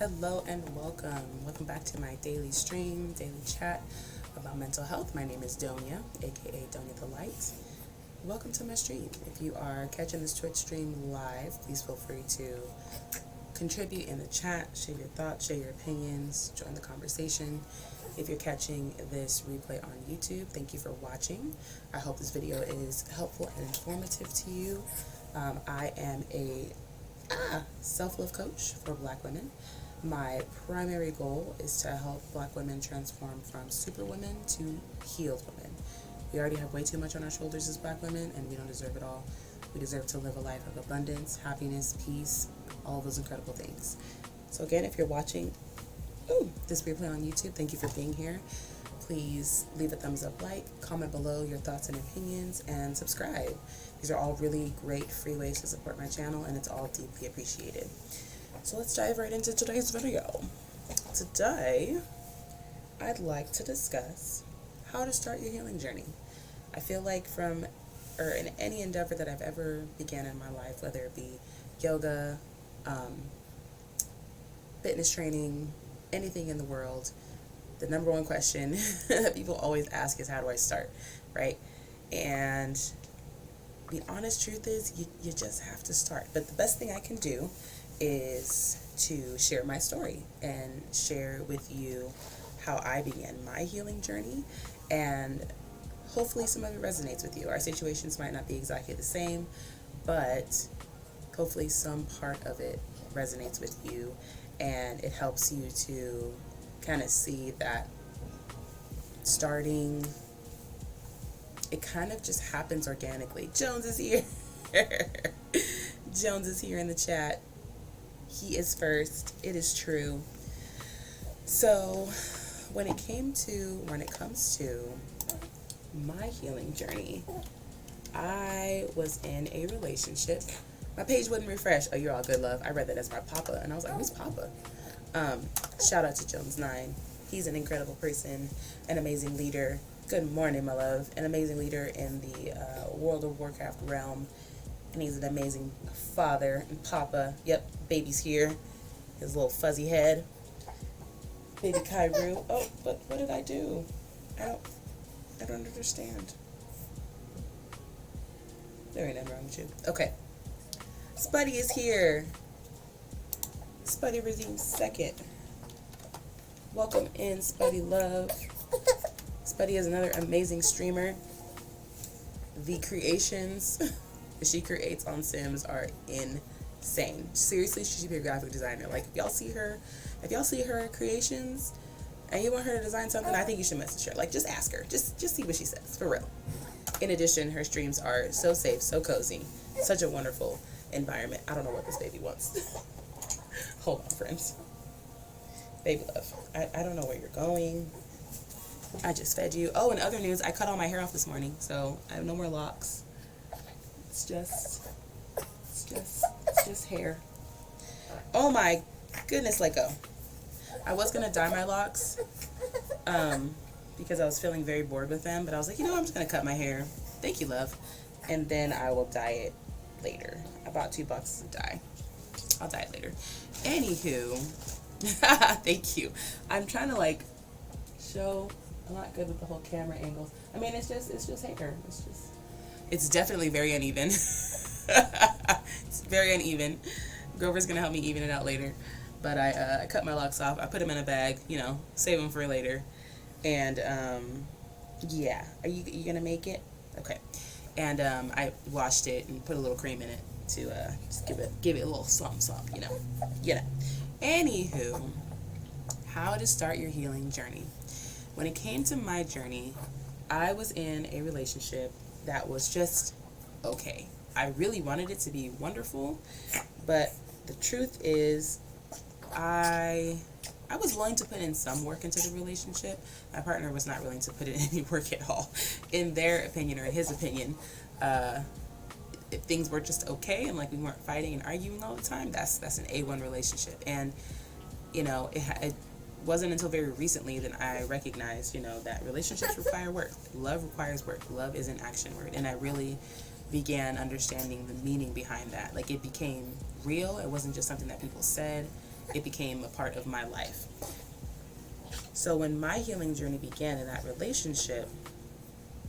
Hello and welcome. Welcome back to my daily stream, daily chat about mental health. My name is Doña, aka Doña the Light. Welcome to my stream. If you are catching this Twitch stream live, please feel free to contribute in the chat, share your thoughts, share your opinions, join the conversation. If you're catching this replay on YouTube, thank you for watching. I hope this video is helpful and informative to you. I am a self-love coach for Black women. My primary goal is to help Black women transform from superwomen to healed women. We already have way too much on our shoulders as Black women, and we don't deserve it all. We deserve to live a life of abundance, happiness, peace, all those incredible things. So again, if you're watching this replay on YouTube, thank you for being here. Please leave a thumbs up, comment below your thoughts and opinions, and subscribe. These are all really great free ways to support my channel, and it's all deeply appreciated. So let's dive right into today's video. Today, I'd like to discuss how to start your healing journey. I feel like in any endeavor that I've ever began in my life, whether it be yoga, fitness training, anything in the world, the number one question that people always ask is, how do I start, right? And the honest truth is, you just have to start. But the best thing I can do is to share my story and share with you how I began my healing journey, and hopefully some of it resonates with you. Our situations might not be exactly the same, but hopefully some part of it resonates with you, and it helps you to kind of see that starting, it kind of just happens organically. Jones is here. Jones is here in the chat. He is first. It is true. So when it comes to my healing journey, I was in a relationship. My page wouldn't refresh. Oh, you're all good, love. I read that as my papa, and I was like, who's papa? Shout out to Jones9. He's an incredible person, an amazing leader. Good morning, my love. An amazing leader in the World of Warcraft realm. And he's an amazing father and papa. Yep, baby's here. His little fuzzy head. Baby Kairu. Oh, but what did I do? I don't understand. There ain't nothing wrong with you. Okay. Spuddy is here. Spuddy redeemed second. Welcome in, Spuddy love. Spuddy is another amazing streamer. The creations that she creates on Sims are insane. Seriously, she should be a graphic designer. Like, if y'all see her creations and you want her to design something, I think you should message her. Like, just ask her. Just see what she says, for real. In addition, her streams are so safe, so cozy, such a wonderful environment. I don't know what this baby wants. Hold on, friends. Baby love, I don't know where you're going. I just fed you. Oh, and other news, I cut all my hair off this morning, so I have no more locks. It's just hair. Oh my goodness, let go. I was gonna dye my locks, because I was feeling very bored with them, but I was like, I'm just gonna cut my hair. Thank you, love. And then I will dye it later. I bought 2 boxes of dye. I'll dye it later. Anywho, thank you. I'm trying to show. I'm not good with the whole camera angles. I mean, it's just hair. It's definitely very uneven. It's very uneven. Grover's gonna help me even it out later. But I cut my locks off. I put them in a bag, save them for later. And yeah, are you gonna make it? Okay. And I washed it and put a little cream in it to just give it a little something, Anywho, how to start your healing journey. When it came to my journey, I was in a relationship that was just okay. I really wanted it to be wonderful, but the truth is, I was willing to put in some work into the relationship. My partner was not willing to put in any work at all. In their opinion, or in his opinion, if things were just okay and we weren't fighting and arguing all the time, that's an A1 relationship. And it wasn't until very recently that I recognized, that relationships require work. Love requires work. Love is an action word. And I really began understanding the meaning behind that. It became real. It wasn't just something that people said. it became a part of my life. So when my healing journey began in that relationship,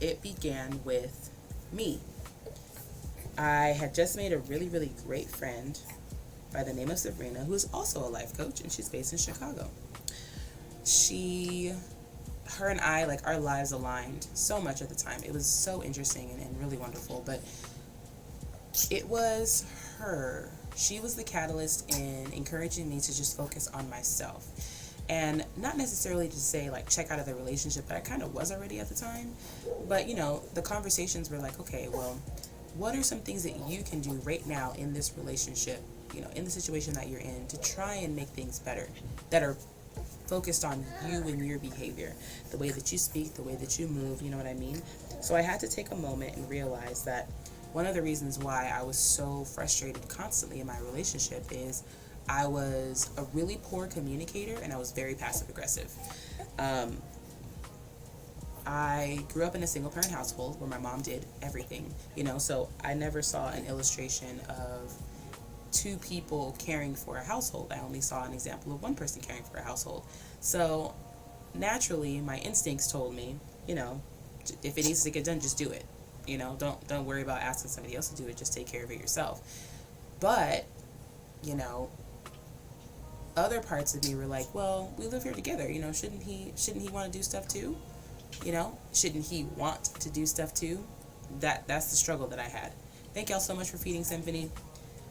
it began with me. I had just made a really, really great friend by the name of Sabrina, who is also a life coach, and she's based in Chicago. Her and I, like, our lives aligned so much at the time. It was so interesting and really wonderful, but it was her. She was the catalyst in encouraging me to just focus on myself. And not necessarily to say, like, check out of the relationship, but I kind of was already at the time. But, you know, the conversations were like, okay, well, what are some things that you can do right now in this relationship, you know, in the situation that you're in, to try and make things better, that are focused on you and your behavior, the way that you speak, the way that you move, you know what I mean? So I had to take a moment and realize that one of the reasons why I was so frustrated constantly in my relationship is I was a really poor communicator, and I was very passive aggressive. I grew up in a single parent household where my mom did everything, you know, so I never saw an illustration of two people caring for a household. I only saw an example of one person caring for a household. So naturally, my instincts told me, you know, if it needs to get done, just do it. You know, don't worry about asking somebody else to do it. Just take care of it yourself. But, you know, other parts of me were like, well, we live here together. You know, shouldn't he want to do stuff too? You know, shouldn't he want to do stuff too? That's the struggle that I had. Thank y'all so much for feeding Symphony.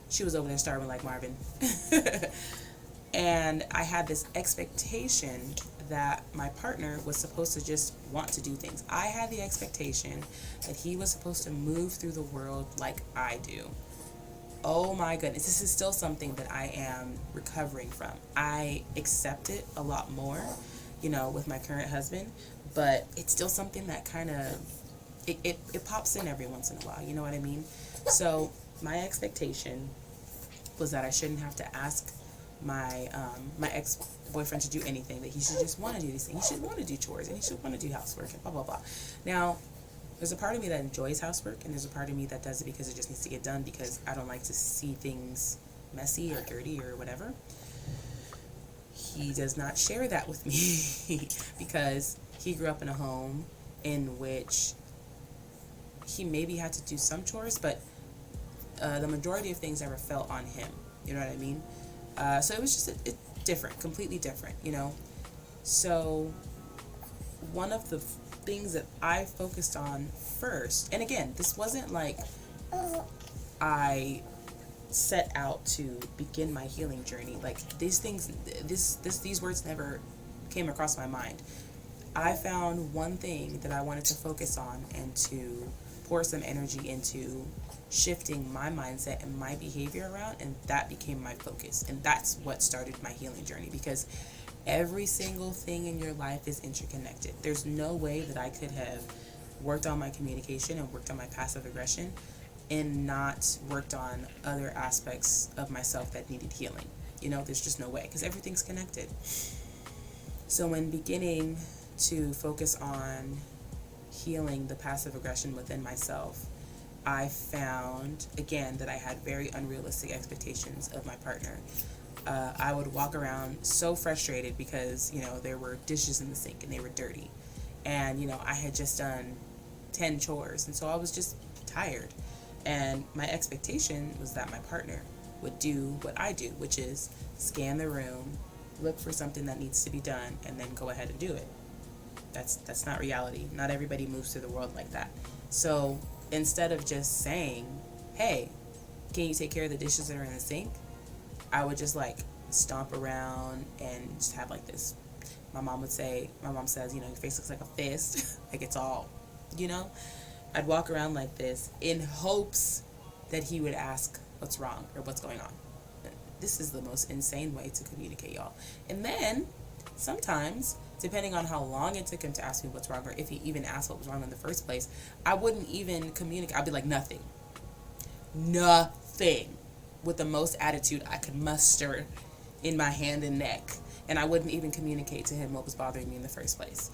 She was over there starving like Marvin. And I had this expectation that my partner was supposed to just want to do things. I had the expectation that he was supposed to move through the world like I do. Oh my goodness, this is still something that I am recovering from. I accept it a lot more, you know, with my current husband, but it's still something that kind of, it pops in every once in a while, you know what I mean? So my expectation was that I shouldn't have to ask my ex-boyfriend to do anything, that he should just want to do these things. He should want to do chores, and he should want to do housework, and blah, blah, blah. Now, there's a part of me that enjoys housework, and there's a part of me that does it because it just needs to get done, because I don't like to see things messy or dirty or whatever. He does not share that with me because he grew up in a home in which he maybe had to do some chores, but the majority of things never fell on him. You know what I mean? So it was just different, completely different, you know? So one of the things that I focused on first, and again, this wasn't like I set out to begin my healing journey. Like, these things, these words never came across my mind. I found one thing that I wanted to focus on and to pour some energy into shifting my mindset and my behavior around, and that became my focus. And that's what started my healing journey, because every single thing in your life is interconnected. There's no way that I could have worked on my communication and worked on my passive aggression and not worked on other aspects of myself that needed healing. You know, there's just no way, because everything's connected. So when beginning to focus on healing the passive aggression within myself, I found, again, that I had very unrealistic expectations of my partner. I would walk around so frustrated because, you know, there were dishes in the sink and they were dirty. And, you know, I had just done 10 chores, and so I was just tired. And my expectation was that my partner would do what I do, which is scan the room, look for something that needs to be done, and then go ahead and do it. That's not reality. Not everybody moves through the world like that. So instead of just saying, hey, can you take care of the dishes that are in the sink? I would just like stomp around and just have like this. My mom says, you know, your face looks like a fist. Like, it's all, you know. I'd walk around like this in hopes that he would ask what's wrong or what's going on. This is the most insane way to communicate, y'all. And then sometimes, depending on how long it took him to ask me what's wrong, or if he even asked what was wrong in the first place, I wouldn't even communicate. I'd be like, nothing, with the most attitude I could muster in my hand and neck, and I wouldn't even communicate to him what was bothering me in the first place.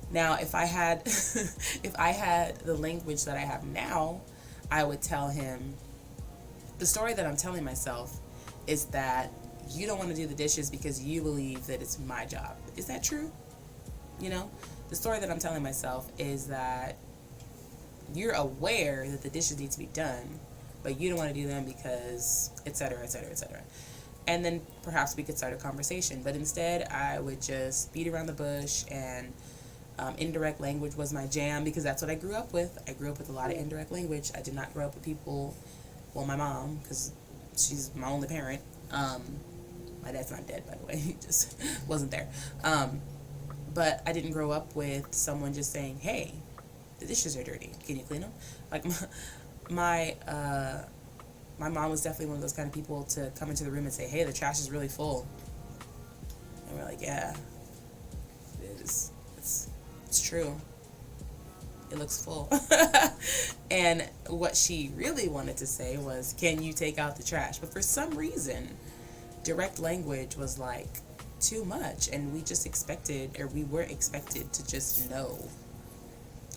Now, if I had the language that I have now, I would tell him, the story that I'm telling myself is that you don't want to do the dishes because you believe that it's my job. Is that true? You know, the story that I'm telling myself is that you're aware that the dishes need to be done, but you don't want to do them because etc., etc., etc. And then perhaps we could start a conversation. But instead, I would just beat around the bush, and indirect language was my jam because that's what I grew up with. I grew up with a lot of indirect language. I did not grow up with people, well, my mom, because she's my only parent. My dad's not dead, by the way. He just wasn't there. But I didn't grow up with someone just saying, hey, the dishes are dirty. Can you clean them? Like, my mom was definitely one of those kind of people to come into the room and say, hey, the trash is really full. And we're like, yeah, it is. It's true. It looks full. And what she really wanted to say was, can you take out the trash? But for some reason, direct language was like too much, and we were expected to just know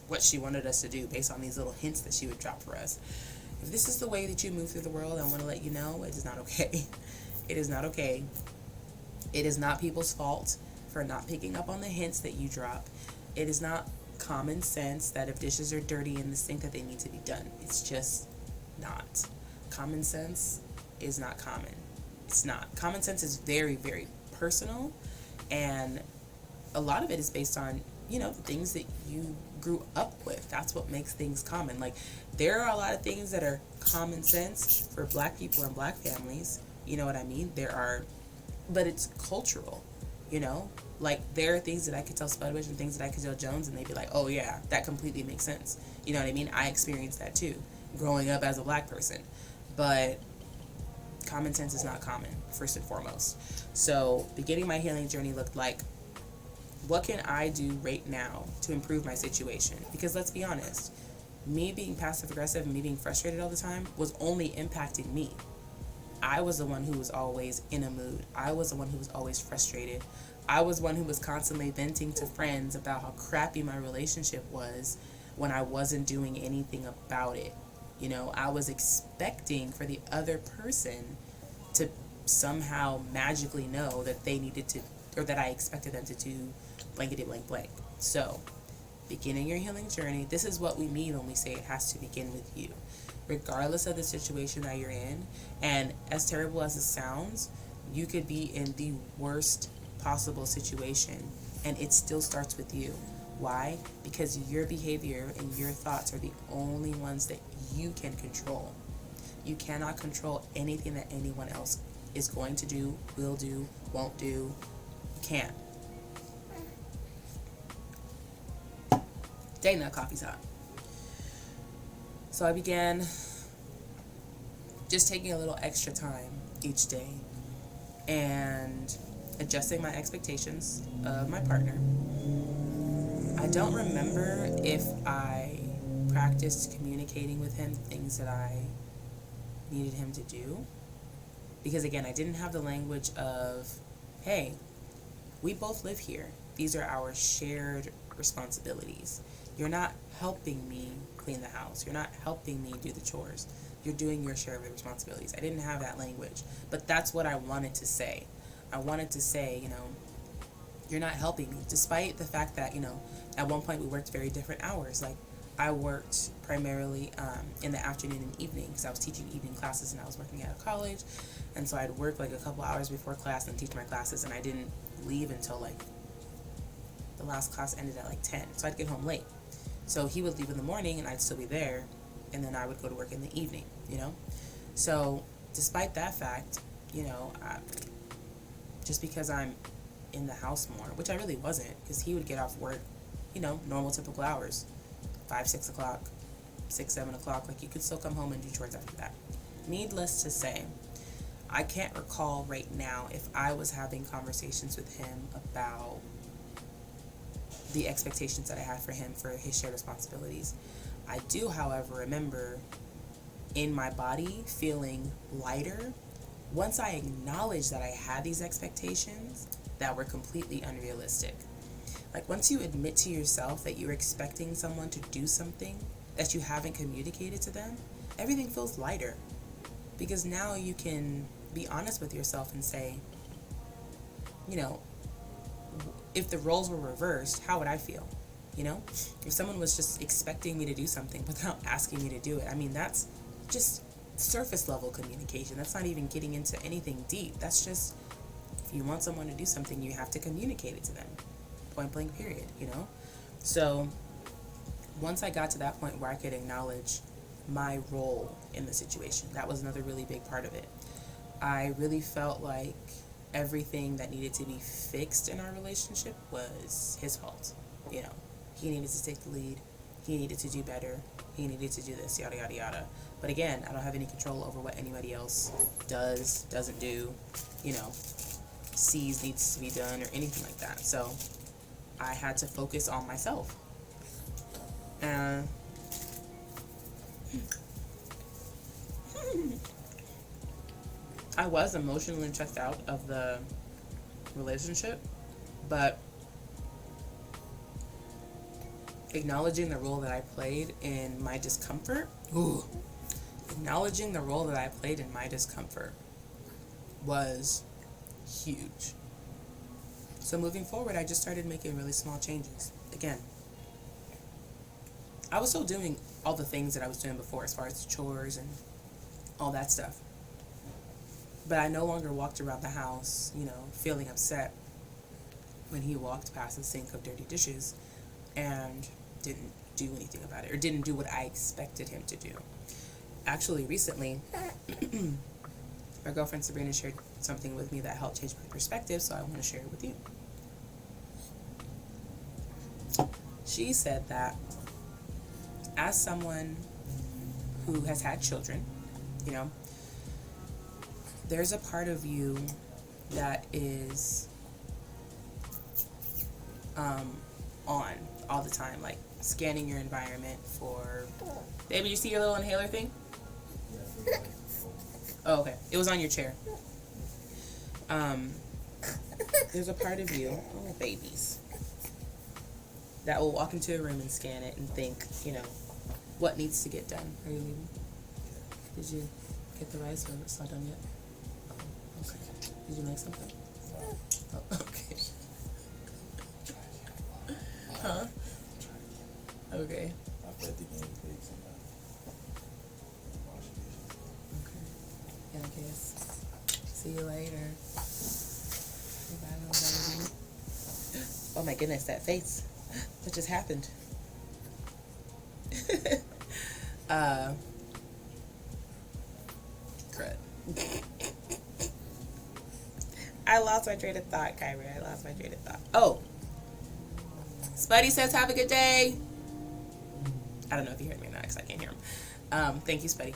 what she wanted us to do based on these little hints that she would drop for us. If this is the way that you move through the world, I want to let you know it is not okay. It is not okay. It is not people's fault for not picking up on the hints that you drop. It is not common sense that if dishes are dirty in the sink that they need to be done. It's just not. Common sense is not common. It's not. Common sense is very, very personal, and a lot of it is based on, the things that you grew up with. That's what makes things common. Like, there are a lot of things that are common sense for Black people and Black families. You know what I mean? But it's cultural, Like, there are things that I could tell Spudwitch and things that I could tell Jones, and they'd be like, oh yeah, that completely makes sense. You know what I mean? I experienced that too, growing up as a Black person. But common sense is not common, first and foremost. So, beginning my healing journey looked like, what can I do right now to improve my situation? Because let's be honest, me being passive aggressive and me being frustrated all the time was only impacting me. I was the one who was always in a mood. I was the one who was always frustrated. I was one who was constantly venting to friends about how crappy my relationship was when I wasn't doing anything about it. I was expecting for the other person to somehow magically know that they needed to, or that I expected them to do blankety blank blank. So, beginning your healing journey, this is what we mean when we say it has to begin with you. Regardless of the situation that you're in, and as terrible as it sounds, you could be in the worst possible situation, and it still starts with you. Why? Because your behavior and your thoughts are the only ones that you can control. You cannot control anything that anyone else is going to do, will do, won't do. You can't. Dang, that coffee's hot. So I began just taking a little extra time each day and adjusting my expectations of my partner. I don't remember if I practiced communicating with him things that I needed him to do. Because again, I didn't have the language of, hey, we both live here. These are our shared responsibilities. You're not helping me clean the house. You're not helping me do the chores. You're doing your share of the responsibilities. I didn't have that language, but that's what I wanted to say. I wanted to say, you're not helping me, despite the fact that, at one point we worked very different hours. Like, I worked primarily in the afternoon and evening because I was teaching evening classes and I was working at a college, and so I'd work like a couple hours before class and teach my classes, and I didn't leave until like the last class ended at like 10, so I'd get home late. So he would leave in the morning and I'd still be there, and then I would go to work in the evening, So despite that fact, just because I'm in the house more, which I really wasn't, because he would get off work, normal typical hours, 5, 6 o'clock, 6, 7 o'clock, like you could still come home and do chores after that. Needless to say, I can't recall right now if I was having conversations with him about the expectations that I had for him for his shared responsibilities. I do, however, remember in my body feeling lighter once I acknowledged that I had these expectations that were completely unrealistic. Like, once you admit to yourself that you're expecting someone to do something that you haven't communicated to them, everything feels lighter. Because now you can be honest with yourself and say, you know, if the roles were reversed, how would I feel? You know, if someone was just expecting me to do something without asking me to do it, I mean, that's just surface level communication. That's not even getting into anything deep. That's just, if you want someone to do something, you have to communicate it to them. Point blank, period, you know? So once I got to that point where I could acknowledge my role in the situation, that was another really big part of it. I really felt like everything that needed to be fixed in our relationship was his fault. You know, he needed to take the lead. He needed to do better. He needed to do this, yada, yada, yada. But again, I don't have any control over what anybody else does, doesn't do, you know, sees needs to be done or anything like that. So I had to focus on myself. And I was emotionally checked out of the relationship, but acknowledging the role that I played in my discomfort, acknowledging the role that I played in my discomfort was huge. So moving forward, I just started making really small changes. Again, I was still doing all the things that I was doing before as far as the chores and all that stuff. But I no longer walked around the house, you know, feeling upset when he walked past the sink of dirty dishes and didn't do anything about it, or didn't do what I expected him to do. Actually, recently, my girlfriend Sabrina shared something with me that helped change my perspective, so I want to share it with you. She said that as someone who has had children, you know, there's a part of you that is on all the time, like scanning your environment for, baby, you see your little inhaler thing? Oh, okay. It was on your chair. There's a part of you, oh, babies, that will walk into a room and scan it and think, you know, what needs to get done. Are you leaving? Did you get the rice or it's not done yet? Oh, okay. Did you make something? Oh, okay. Huh? Okay. I fed the guinea pigs and Okay. Yeah, I guess. See you later. Bye, little baby. Oh my goodness, that face. What just happened? Crud. I lost my train of thought, Kyrie. I lost my train of thought. Oh. Spuddy says, have a good day. I don't know if you heard me or not because I can't hear him. Thank you, Spuddy.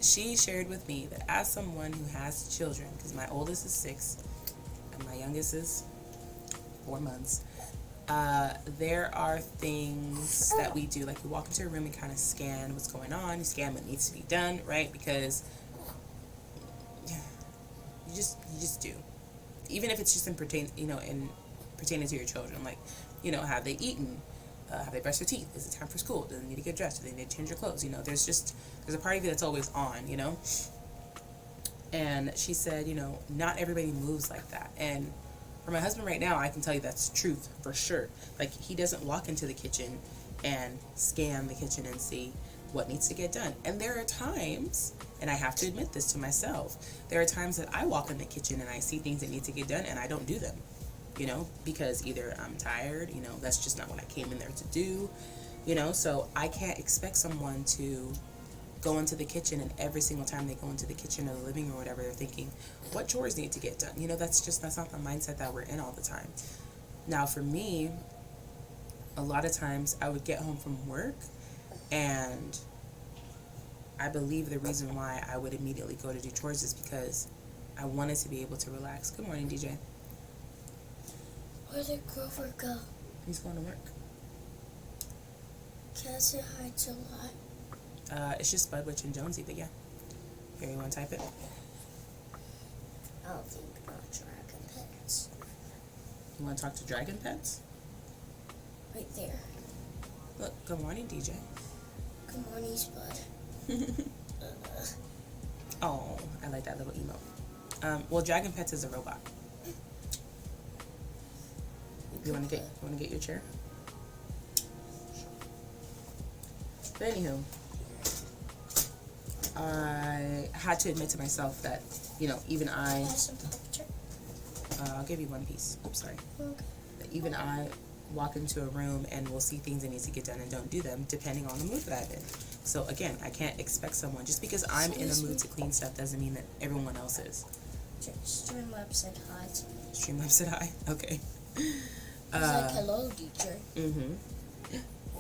She shared with me that as someone who has children, because my oldest is 6 and my youngest is 4 months, there are things that we do, like you walk into a room and kind of scan what's going on, you scan what needs to be done, right? Because you just do, even if it's just in pertaining to your children, like, you know, have they eaten? Have they brushed their teeth? Is it time for school? Do they need to get dressed? Do they need to change their clothes? You know, there's a part of you that's always on, you know? And she said, you know, not everybody moves like that. And for my husband right now, I can tell you that's truth for sure. Like, he doesn't walk into the kitchen and scan the kitchen and see what needs to get done. And there are times, and I have to admit this to myself, there are times that I walk in the kitchen and I see things that need to get done and I don't do them. You know, because either I'm tired, you know, that's just not what I came in there to do, you know, so I can't expect someone to go into the kitchen and every single time they go into the kitchen or the living room or whatever, they're thinking, what chores need to get done? You know, that's not the mindset that we're in all the time. Now, for me, a lot of times I would get home from work and I believe the reason why I would immediately go to do chores is because I wanted to be able to relax. Good morning, DJ. Where did Grover go? He's going to work. Can I say hi to Lot? It's just Budwitch and Jonesy, but yeah. Here, you want to type it? I'll think about dragon pets. You want to talk to Dragon Pets? Right there. Look, good morning, DJ. Good morning, Spud. Oh, I like that little emote. Well, Dragon Pets is a robot. You want to get your chair? But anywho, I had to admit to myself that, even I. I'll give you one piece. Oops, sorry. Okay. That even I walk into a room and will see things that need to get done and don't do them depending on the mood that I'm in. So again, I can't expect someone, just because I'm in a mood to clean stuff doesn't mean that everyone else is. Streamlabs said hi to me. Streamlabs said hi? Okay. He's like, hello, teacher. Mm-hmm.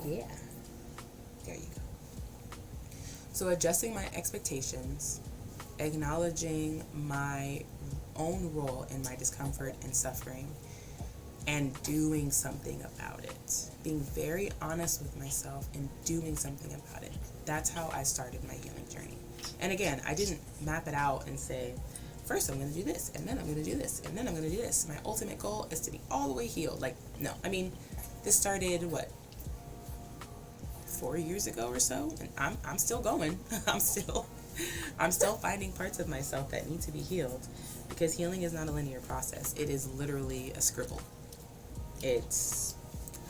Yeah. There you go. So adjusting my expectations, acknowledging my own role in my discomfort and suffering, and doing something about it. Being very honest with myself and doing something about it. That's how I started my healing journey. And again, I didn't map it out and say, first I'm going to do this, and then I'm going to do this, and then I'm going to do this. My ultimate goal is to be all the way healed. Like, no. I mean, this started, 4 years ago or so? And I'm still going. I'm still finding parts of myself that need to be healed. Because healing is not a linear process. It is literally a scribble. It's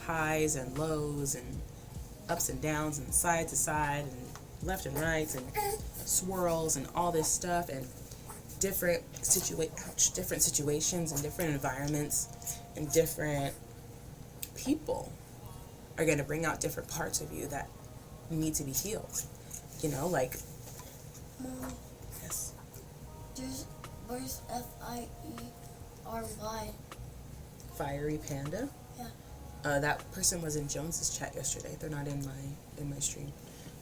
highs and lows and ups and downs and side to side and left and right and swirls and all this stuff, and different situations and different environments and different people are going to bring out different parts of you that need to be healed. Like... Mom. Yes? Where's F-I-E-R-Y? Fiery Panda? Yeah. That person was in Jones's chat yesterday. They're not in my stream.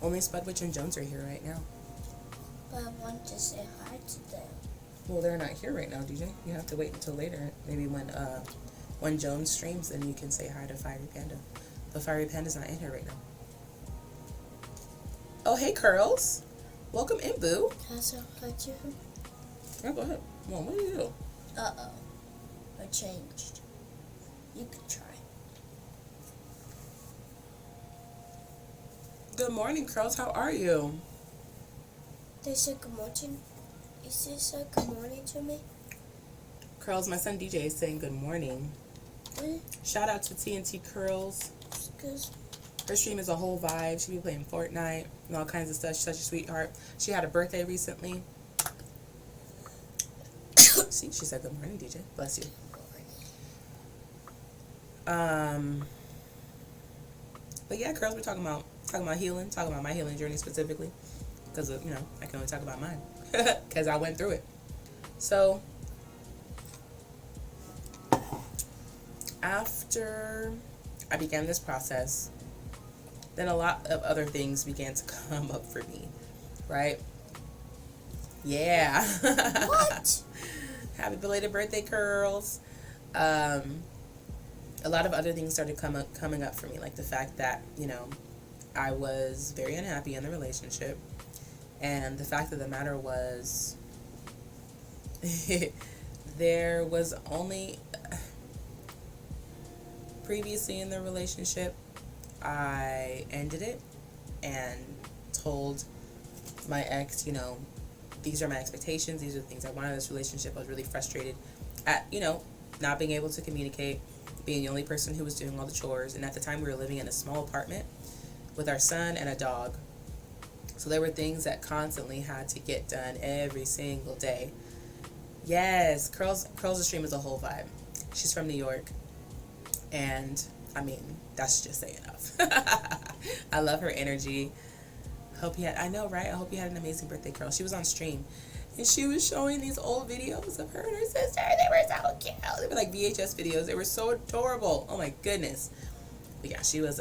Only Spudwitch and Jones are here right now. But I want to say hi to them. Well, they're not here right now, DJ. You have to wait until later. Maybe when Jones streams, then you can say hi to Fiery Panda. But Fiery Panda's not in here right now. Oh, hey, Curls. Welcome in, boo. Can I say hi to him? Yeah, go ahead. Well, what do you do? Uh-oh. I changed. You can try. Good morning, Curls. How are you? They said good morning. Is this said good morning to me? Curls, my son DJ is saying good morning. Really? Shout out to TNT Curls. Excuse me. Her stream is a whole vibe. She be playing Fortnite and all kinds of stuff. She's such a sweetheart. She had a birthday recently. See, she said good morning, DJ. Bless you. But yeah, Curls, we're talking about healing, talking about my healing journey specifically, because I can only talk about mine because I went through it. So after I began this process, then a lot of other things began to come up for me, right? Yeah. What? Happy belated birthday, Curls. A lot of other things started coming up for me, like the fact that, I was very unhappy in the relationship. And the fact of the matter was, there was only... Previously in the relationship, I ended it and told my ex, these are my expectations, these are the things I want in this relationship. I was really frustrated at, not being able to communicate, being the only person who was doing all the chores. And at the time, we were living in a small apartment with our son and a dog. So there were things that constantly had to get done every single day. Yes, Curls' stream is a whole vibe. She's from New York. And, that's just saying enough. I love her energy. I know, right? I hope you had an amazing birthday, Curl. She was on stream. And she was showing these old videos of her and her sister. They were so cute. They were like VHS videos. They were so adorable. Oh my goodness. But yeah, she was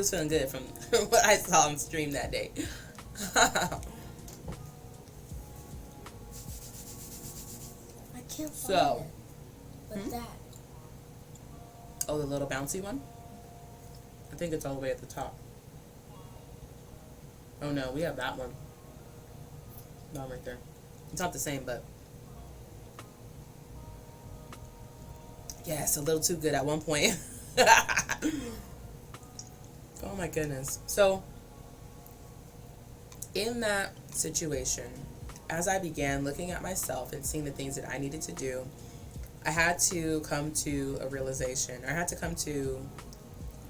feeling good from what I saw on stream that day. I can't find it. What's that? Oh, the little bouncy one? I think it's all the way at the top. Oh no, we have that one. Not right there. It's not the same, but... Yeah, it's a little too good at one point. Oh my goodness. So, in that situation, as I began looking at myself and seeing the things that I needed to do, I had to come to a realization, or I had to come to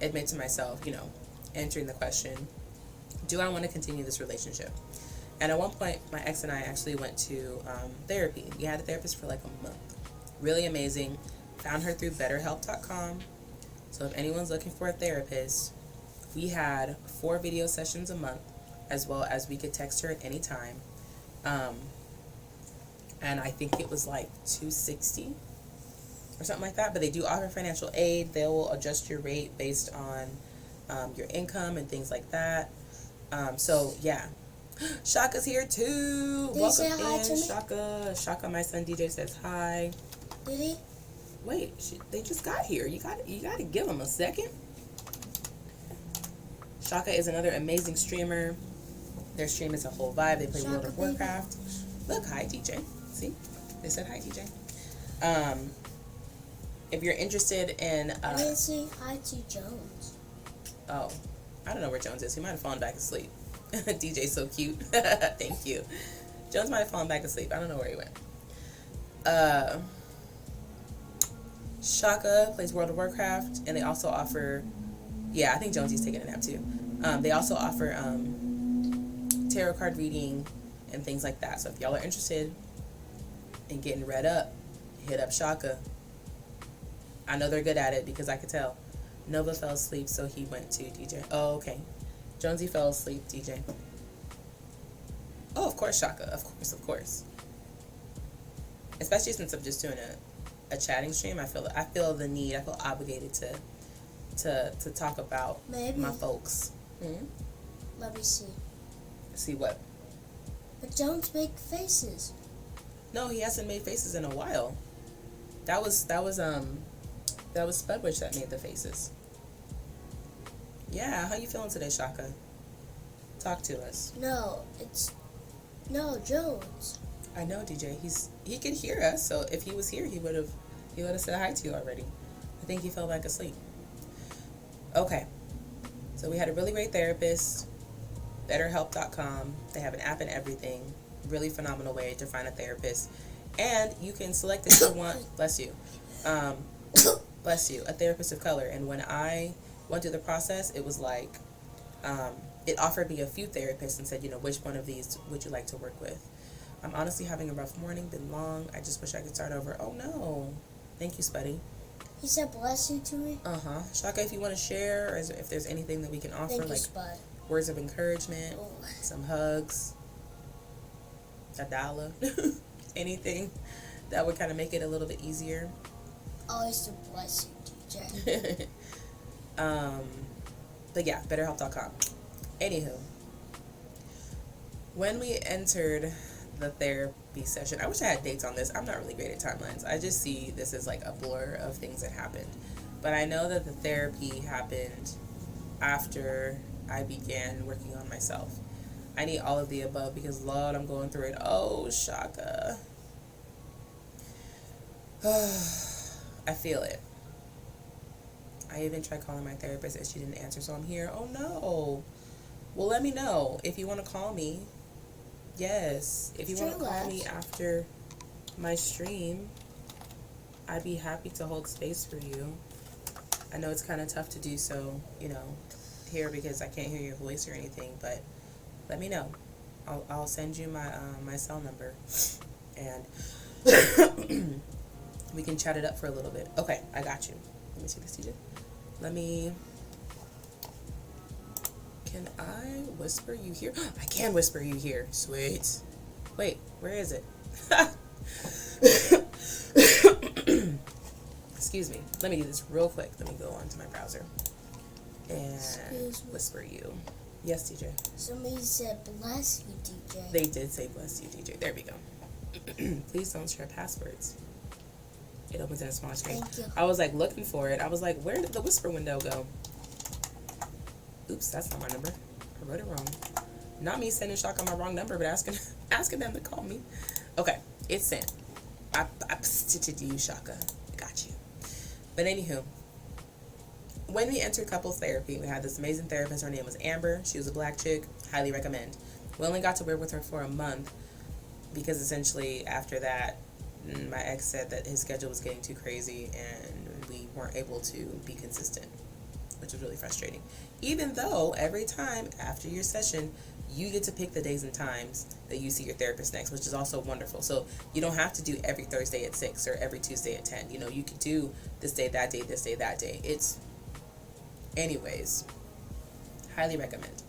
admit to myself, answering the question, do I want to continue this relationship? And at one point, my ex and I actually went to therapy. We had a therapist for like a month. Really amazing. Found her through betterhelp.com. So if anyone's looking for a therapist, we had 4 video sessions a month, as well as we could text her at any time. And I think it was like $260 or something like that. But they do offer financial aid. They will adjust your rate based on your income and things like that. So yeah, Shaka's here too. Did Welcome he say hi in, to me? Shaka. Shaka, my son DJ says hi. Did he? Wait, they just got here. You got to give them a second. Shaka is another amazing streamer. Their stream is a whole vibe. They play Shaka, World of baby. Warcraft. Look, hi DJ. See, they said hi DJ. If you're interested in, I didn't say hi to Jones. oh, I don't know where Jones is. He might have fallen back asleep. DJ's so cute. Thank you. Jones might have fallen back asleep. I don't know where he went. Shaka plays World of Warcraft, and they also offer, I think Jonesy's taking a nap too. They also offer tarot card reading and things like that. So if y'all are interested in getting read up, hit up Shaka. I know they're good at it because I could tell. Nova fell asleep, so he went to DJ. Oh, okay. Jonesy fell asleep, DJ. Oh, of course, Shaka. Of course. Especially since I'm just doing a chatting stream, I feel the need. I feel obligated to talk about Maybe. my folks. Let me see. See what? But Jones make faces. No, he hasn't made faces in a while. That was Spudwitch that made the faces. Yeah, how you feeling today, Shaka? Talk to us. No, Jones. I know, DJ. He could hear us, so if he was here, he would have said hi to you already. I think he fell back asleep. Okay. So we had a really great therapist, betterhelp.com. They have an app and everything. Really phenomenal way to find a therapist. And you can select if you want, bless you, a therapist of color. And when I went through the process, it was like, it offered me a few therapists and said, which one of these would you like to work with? I'm honestly having a rough morning, been long. I just wish I could start over. Oh no. Thank you, Spuddy. He said bless you to me. Shaka, if you want to share, or if there's anything that we can offer, Thank you, like Spud. words of encouragement, Oh. some hugs, $1, anything that would kind of make it a little bit easier. Always to bless you, DJ. But yeah, betterhelp.com. Anywho, when we entered the therapy session, I wish I had dates on this. I'm not really great at timelines. I just see this as like a blur of things that happened. But I know that the therapy happened after I began working on myself. I need all of the above because, Lord, I'm going through it. Oh, Shaka. I feel it. I even tried calling my therapist and she didn't answer, so I'm here. Oh, no. Well, let me know if you want to call me. Yes. If you want to call me after my stream, I'd be happy to hold space for you. I know it's kind of tough to do so, here because I can't hear your voice or anything, but let me know. I'll send you my cell number and we can chat it up for a little bit. Okay, I got you. Let me see this, DJ. Can I whisper you here? I can whisper you here. Sweet. Wait, where is it? Excuse me. Let me do this real quick. Let me go onto my browser and whisper you. Yes, DJ. Somebody said bless you, DJ. They did say bless you, DJ. There we go. Please don't share passwords. It opens in a small screen. Thank you. I was like looking for it. I was like, where did the whisper window go? Oops, that's not my number. I wrote it wrong. Not me sending Shaka my wrong number, but asking them to call me. Okay, it's sent. I stitched you, Shaka. I got you. But anywho, when we entered couples therapy, we had this amazing therapist. Her name was Amber. She was a black chick. Highly recommend. We only got to work with her for a month, because essentially after that, my ex said that his schedule was getting too crazy and we weren't able to be consistent, which was really frustrating. Even though every time after your session, you get to pick the days and times that you see your therapist next, which is also wonderful. So you don't have to do every Thursday at 6 or every Tuesday at 10. You know, you could do this day, that day, this day, that day. Anyways, highly recommend.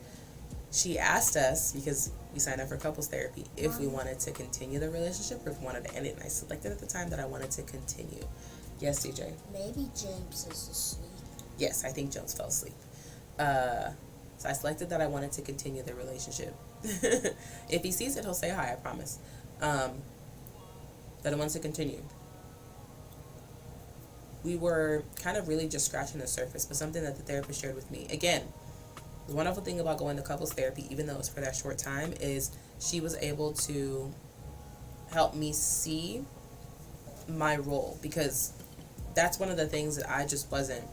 She asked us, because we signed up for couples therapy, if we wanted to continue the relationship or if we wanted to end it. And I selected at the time that I wanted to continue. Yes, DJ? Maybe James is asleep. Yes, I think Jones fell asleep. So I selected that I wanted to continue the relationship. If he sees it, he'll say hi, I promise. That I wanted to continue. We were kind of really just scratching the surface, but something that the therapist shared with me. Again, the wonderful thing about going to couples therapy, even though it's for that short time, is she was able to help me see my role, because that's one of the things that I just wasn't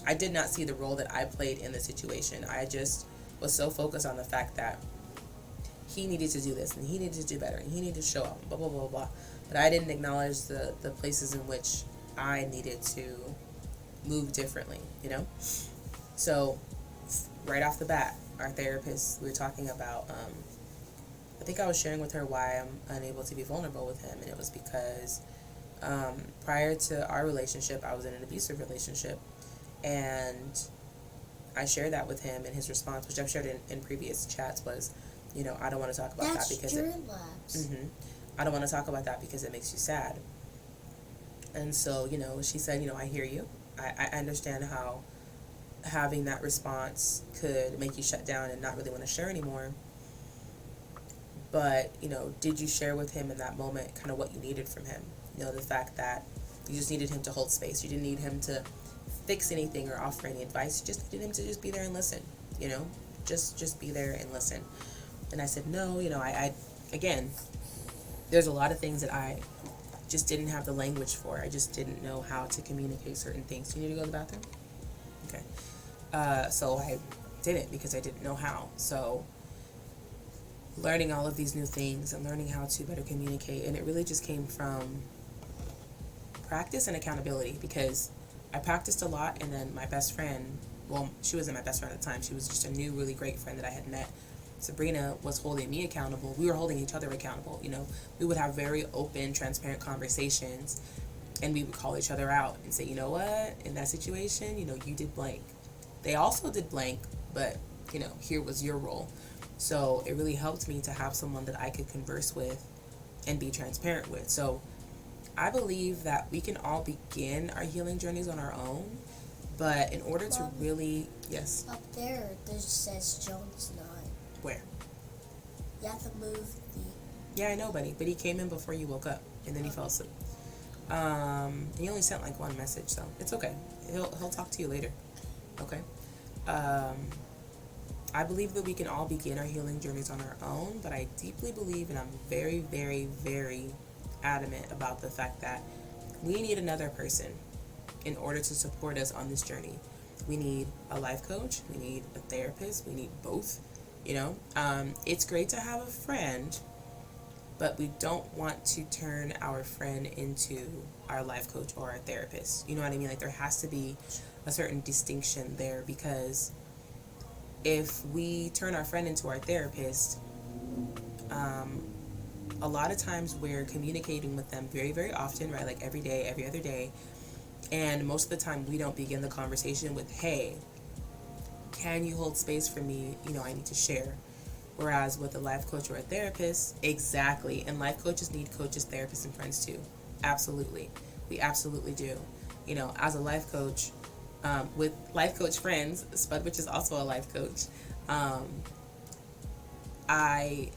I did not see the role that I played in the situation. I just was so focused on the fact that he needed to do this and he needed to do better and he needed to show up, blah blah blah blah. But I didn't acknowledge the places in which I needed to move differently, you know. So right off the bat, our therapist, we were talking about I think I was sharing with her why I'm unable to be vulnerable with him, and it was because prior to our relationship, I was in an abusive relationship, and I shared that with him, and his response, which I've shared in previous chats, was, you know, I don't want to talk about that because I don't want to talk about that because it makes you sad. And so, you know, she said, you know, I hear you. I understand how having that response could make you shut down and not really want to share anymore. But, you know, did you share with him in that moment kind of what you needed from him? You know, the fact that you just needed him to hold space. You didn't need him to fix anything or offer any advice. You just needed him to just be there and listen, you know, just be there and listen. And I said, no, you know, I again, there's a lot of things that I just didn't have the language for. I just didn't know how to communicate certain things. Do you need to go to the bathroom? Okay. So I didn't, because I didn't know how. So learning all of these new things and learning how to better communicate, and it really just came from practice and accountability, because I practiced a lot, and then my best friend, well, she wasn't my best friend at the time, she was just a new really great friend that I had met. Sabrina was holding me accountable. We were holding each other accountable, you know. We would have very open, transparent conversations, and we would call each other out and say, you know what, in that situation, you know, you did blank. They also did blank, but, you know, here was your role. So it really helped me to have someone that I could converse with and be transparent with. So I believe that we can all begin our healing journeys on our own, but in order to really, yes. Up there, this says Jones 9. Where? You have to move the... Yeah, I know, buddy, but he came in before you woke up, and then he fell asleep. He only sent like one message, so it's okay. He'll talk to you later. Okay. I believe that we can all begin our healing journeys on our own, but I deeply believe, and I'm very, very, very adamant about the fact that we need another person in order to support us on this journey. We need a life coach, we need a therapist, we need both, you know. It's great to have a friend, but we don't want to turn our friend into our life coach or our therapist. You know what I mean? Like, there has to be a certain distinction there, because if we turn our friend into our therapist, a lot of times we're communicating with them very, very often, right? Like every day, every other day. And most of the time we don't begin the conversation with, hey, can you hold space for me? You know, I need to share. Whereas with a life coach or a therapist, exactly. And life coaches need coaches, therapists, and friends too. Absolutely. We absolutely do. You know, as a life coach, with life coach friends, Spud, which is also a life coach, I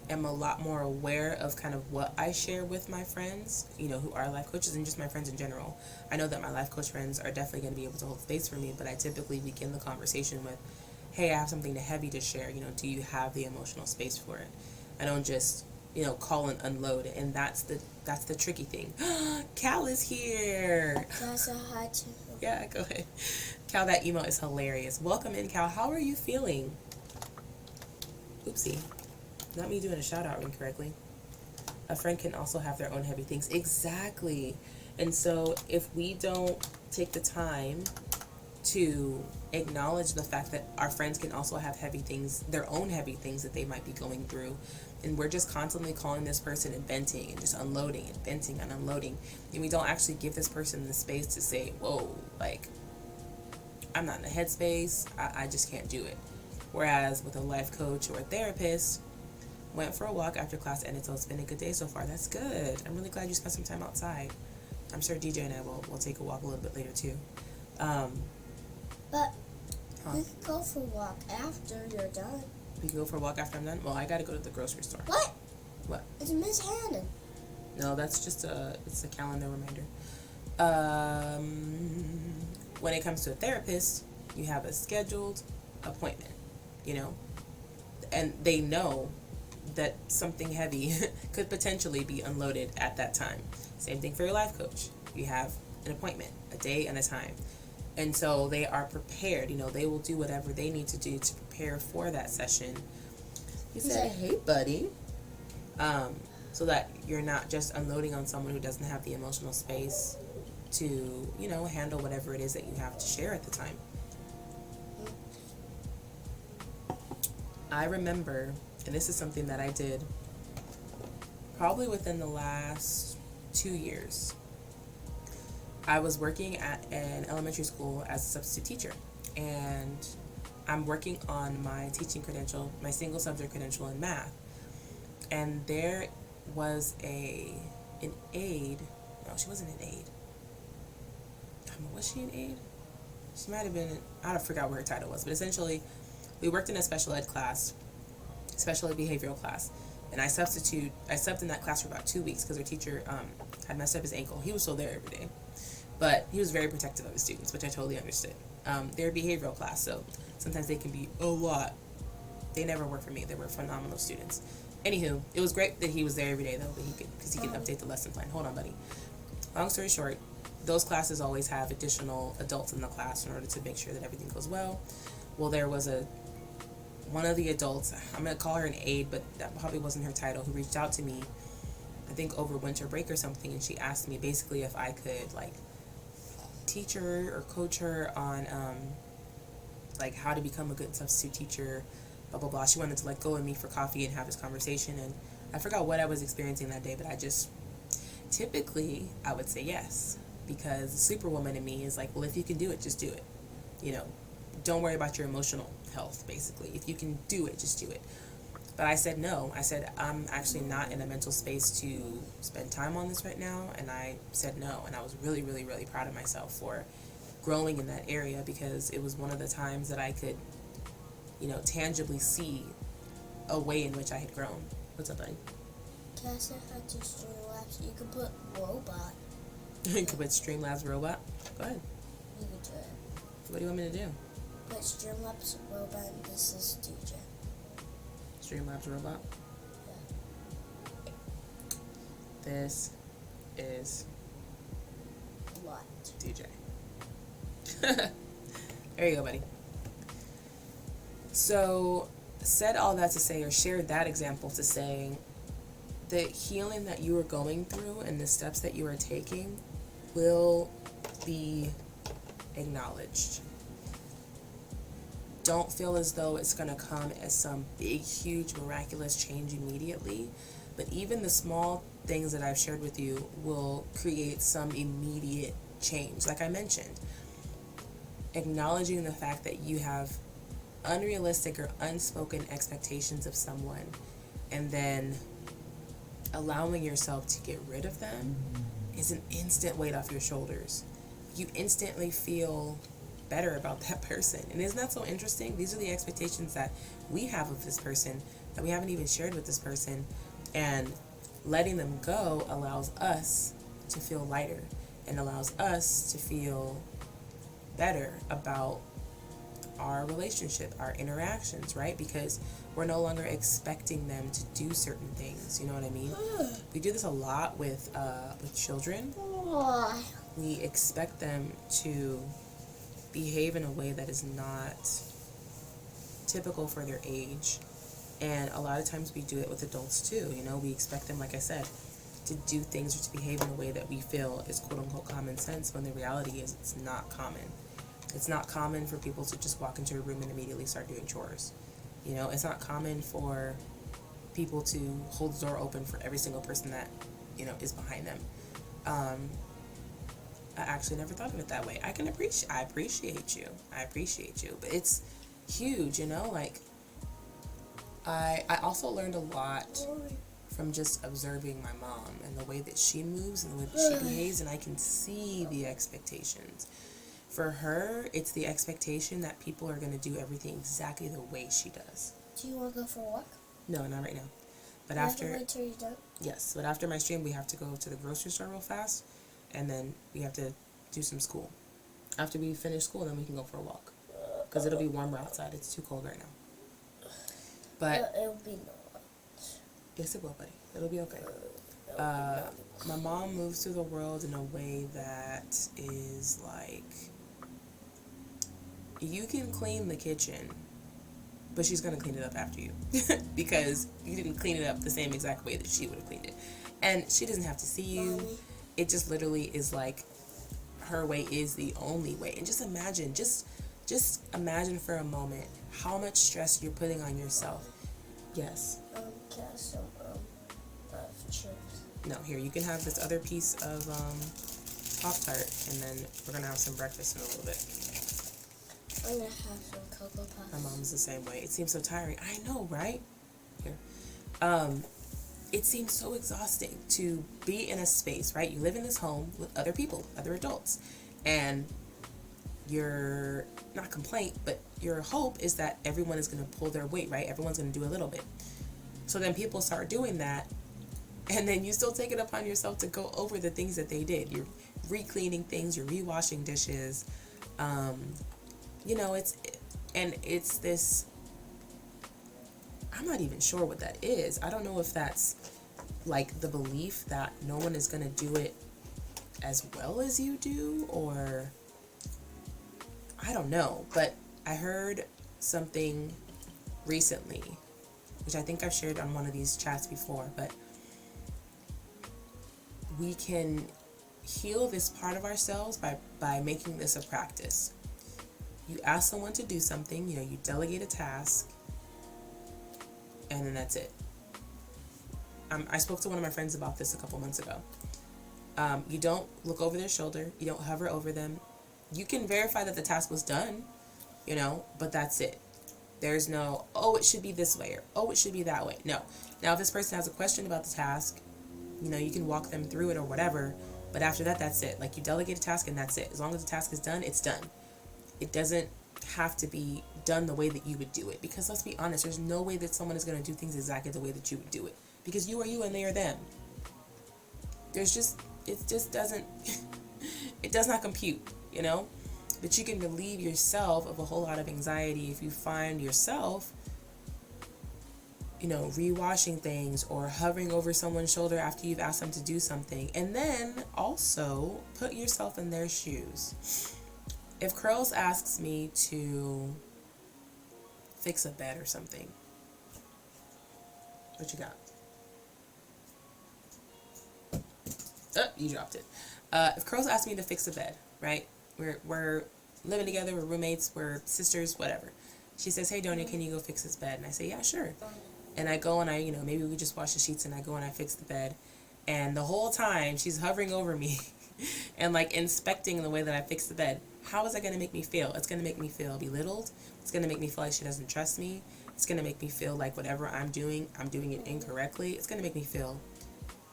am a lot more aware of kind of what I share with my friends, you know, who are life coaches, and just my friends in general. I know that my life coach friends are definitely going to be able to hold space for me, but I typically begin the conversation with, hey, I have something heavy to share, you know, do you have the emotional space for it? I don't just, you know, call and unload it, and that's the tricky thing. Cal is here. That's a hot too. Yeah, go ahead. Cal, that email is hilarious. Welcome in, Cal. How are you feeling? Oopsie. Not me doing a shout out incorrectly. A friend can also have their own heavy things. Exactly. And so if we don't take the time to acknowledge the fact that our friends can also have heavy things, their own heavy things that they might be going through, and we're just constantly calling this person and venting and just unloading and venting and unloading, and we don't actually give this person the space to say, whoa, like, I'm not in the headspace, I just can't do it. Whereas with a life coach or a therapist, went for a walk after class ended, so it's been a good day so far. That's good. I'm really glad you spent some time outside. I'm sure DJ and I will take a walk a little bit later too. But we can go for a walk after you're done. We can go for a walk after I'm done? Well, I gotta go to the grocery store. What? What? It's Miss Hannah. No, that's just it's a calendar reminder. When it comes to a therapist, you have a scheduled appointment, you know? And they know that something heavy could potentially be unloaded at that time. Same thing for your life coach. You have an appointment, a day and a time. And so they are prepared, you know, they will do whatever they need to do to prepare for that session. You say, hey, buddy. So that you're not just unloading on someone who doesn't have the emotional space to, you know, handle whatever it is that you have to share at the time. I remember, and this is something that I did probably within the last 2 years. I was working at an elementary school as a substitute teacher, and I'm working on my teaching credential, my single subject credential in math. And there was an aide. No, she wasn't an aide. Was she an aide? She might have been. I forgot what her title was, but essentially, we worked in a special ed class, special ed behavioral class, and I subbed in that class for about 2 weeks because our teacher had messed up his ankle. He was still there every day, but he was very protective of his students, which I totally understood. They're a behavioral class, so sometimes they can be a lot. They never were for me. They were phenomenal students. Anywho, it was great that he was there every day though, because he could update the lesson plan. Hold on, buddy. Long story short, those classes always have additional adults in the class in order to make sure that everything goes well. Well, there was one of the adults, I'm going to call her an aide, but that probably wasn't her title, who reached out to me, I think over winter break or something, and she asked me basically if I could, like, teach her or coach her on, like, how to become a good substitute teacher, blah, blah, blah. She wanted to, like, go with me for coffee and have this conversation, and I forgot what I was experiencing that day, but typically, I would say yes, because the superwoman in me is like, well, if you can do it, just do it. You know, don't worry about your emotional health, basically. If you can do it, just do it. But I said no. I said, I'm actually not in a mental space to spend time on this right now, and I said no, and I was really, really, really proud of myself for growing in that area, because it was one of the times that I could, you know, tangibly see a way in which I had grown. What's up, buddy? Can I say how to Streamlabs? You can put robot. You could put Streamlabs robot. Go ahead. You can do it. What do you want me to do? Put Streamlabs robot and this is DJ. Streamlabs robot? Yeah. This is What? DJ. There you go, buddy. So, said all that to say, or shared that example to say, the healing that you are going through and the steps that you are taking will be acknowledged. Don't feel as though it's going to come as some big, huge, miraculous change immediately, but even the small things that I've shared with you will create some immediate change. Like I mentioned, acknowledging the fact that you have unrealistic or unspoken expectations of someone, and then allowing yourself to get rid of them is an instant weight off your shoulders. You instantly feel better about that person. And isn't that so interesting? These are the expectations that we have of this person that we haven't even shared with this person, and letting them go allows us to feel lighter and allows us to feel better about our relationship, our interactions, right? Because we're no longer expecting them to do certain things. You know what I mean? We do this a lot with children. We expect them to behave in a way that is not typical for their age, And a lot of times we do it with adults too. You know, we expect them, like I said, to do things or to behave in a way that we feel is quote unquote common sense, when the reality is it's not common. It's not common for people to just walk into a room and immediately start doing chores. You know, it's not common for people to hold the door open for every single person that, you know, is behind them. I actually never thought of it that way. I appreciate you, but it's huge, you know, like, I also learned a lot from just observing my mom and the way that she moves and the way that she behaves, and I can see the expectations. For her, it's the expectation that people are going to do everything exactly the way she does. Do you want to go for a walk? No, not right now. But You after... have to wait till you're done? Yes, but after my stream, we have to go to the grocery store real fast, and then we have to do some school. After we finish school, then we can go for a walk. Because it'll be warmer outside. It's too cold right now. But... it'll be not. Yes, it will, buddy. It'll be okay. My mom moves through the world in a way that is like... You can clean the kitchen, but she's going to clean it up after you. Because you didn't clean it up the same exact way that she would have cleaned it. And she doesn't have to see you. Mommy. It just literally is like, her way is the only way. And just imagine, just imagine for a moment how much stress you're putting on yourself. Yes. Can I have some chips? No, here, you can have this other piece of Pop-Tart, and then we're going to have some breakfast in a little bit. I'm gonna have some Cocoa Puffs. My mom's the same way. It seems so tiring. I know, right? Here. It seems so exhausting to be in a space, right? You live in this home with other people, other adults, and your, not complaint, but your hope is that everyone is going to pull their weight, right? Everyone's going to do a little bit. So then people start doing that, and then you still take it upon yourself to go over the things that they did. You're re-cleaning things, you're re-washing dishes, you know, it's this, I'm not even sure what that is. I don't know if that's like the belief that no one is going to do it as well as you do, or I don't know. But I heard something recently, which I think I've shared on one of these chats before, but we can heal this part of ourselves by making this a practice. You ask someone to do something, you know, you delegate a task, and then that's it. I spoke to one of my friends about this a couple months ago. You don't look over their shoulder, you don't hover over them. You can verify that the task was done, you know, but that's it. There's no, oh, it should be this way, or oh, it should be that way. No. Now, if this person has a question about the task, you know, you can walk them through it or whatever, but after that, that's it. Like, you delegate a task and that's it. As long as the task is done, it's done. It doesn't have to be done the way that you would do it. Because let's be honest, there's no way that someone is going to do things exactly the way that you would do it. Because you are you and they are them. It just doesn't, it does not compute, you know? But you can relieve yourself of a whole lot of anxiety if you find yourself, you know, rewashing things or hovering over someone's shoulder after you've asked them to do something. And then also put yourself in their shoes. If Curls asks me to fix a bed or something, what you got? Oh, you dropped it. If Curls asks me to fix a bed, right? We're living together, we're roommates, we're sisters, whatever. She says, hey, Doña, can you go fix this bed? And I say, yeah, sure. And I go and I, you know, maybe we just wash the sheets, and I go and I fix the bed. And the whole time she's hovering over me and like inspecting the way that I fix the bed. How is that going to make me feel? It's going to make me feel belittled. It's going to make me feel like she doesn't trust me. It's going to make me feel like whatever I'm doing it incorrectly. It's going to make me feel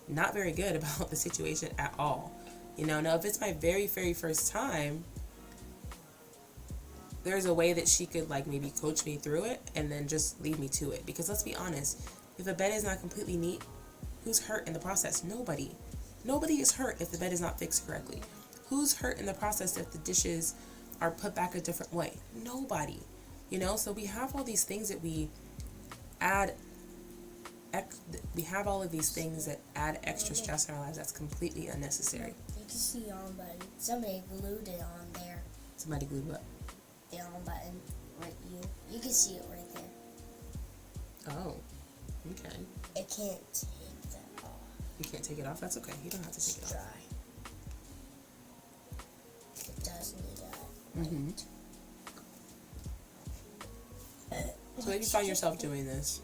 not very good about the situation at all. You know, now if it's my very, very first time, there's a way that she could like maybe coach me through it and then just lead me to it. Because let's be honest, if a bed is not completely neat, who's hurt in the process? Nobody. Nobody is hurt if the bed is not fixed correctly. Who's hurt in the process if the dishes are put back a different way? Nobody. You know, so we have all these things that we add, we have all of these things that add extra stress in our lives that's completely unnecessary. You can see the on button. Somebody glued it on there. Somebody glued what? The on button. Right, you can see it right there. Oh, okay. I can't take that off. You can't take it off? That's okay. You don't have to take it It's off. dry. It does need that. Mm-hmm. So if you find yourself doing this,